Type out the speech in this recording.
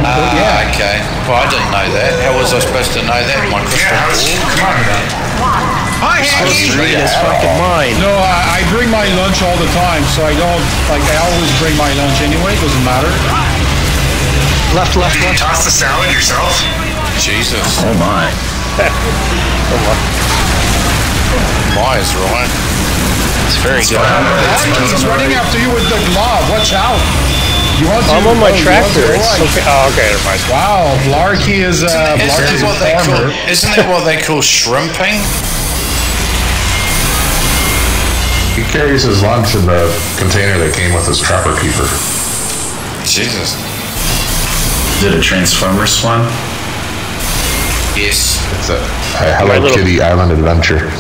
Yeah. Okay. Well, I didn't know that. How was I supposed to know that? My crystal ball? Come on, man. Hi, Hanky! Read his fucking mind. No, I bring my lunch all the time, so I don't, like, I always bring my lunch anyway, doesn't matter. Left. Did you toss the salad yourself? Jesus. Oh my. My is right. It's very good. He's running after you with the glove, watch out. I'm on my tractor. It's okay. Oh, okay, never mind. Wow, Blarky is Isn't that what they call shrimping? He carries his lunch in the container that came with his trapper keeper. Jesus. Is it a Transformers one? Yes. It's a Hello Kitty Island Adventure.